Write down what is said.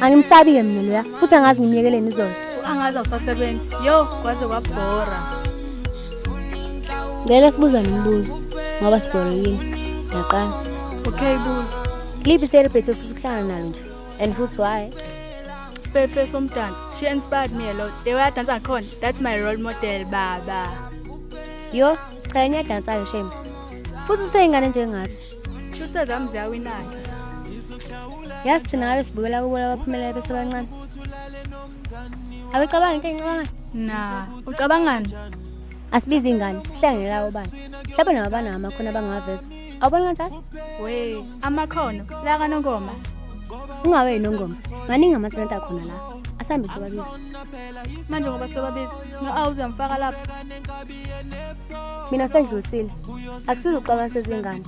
Angimsabi-ke mina loya, futhi angazi ngimyekeleni izolo. Angazi awusasebenzi. Yo, kwaze kwabhora. Ngeke sibuza nombuzo, ngoba sibhorekile. Yaqala. Okay, buza. Clip celebrate ofisa ukuhlangana nalo nje. And futhi why? Pepe somdansi. She inspired me a lot. The way I dance ngakhona, that's my role model, baba. Yo, cha ngiyadansa ke shame. Futhi useyingane njengathi. Shuthe zami ziyawinana. Yazi thina ngabe sibukela kubola abaphumelela bese bancane. Abecabanga into engicabanga. Nah, ucabangani? Asibizi ingane, sihlangene lawo bani. Mhlawumbe nabana amakhono abangaveza. Awubona kanjani? We, amakhono la kaNongoma. Ungawe inongoma. Maningi amatalent akhona la. Asambe sobabiza. Manje ngoba sobabiza, no uzamfaka lapha. Mina sendlulisile. Akusiza ucabanga sezingane.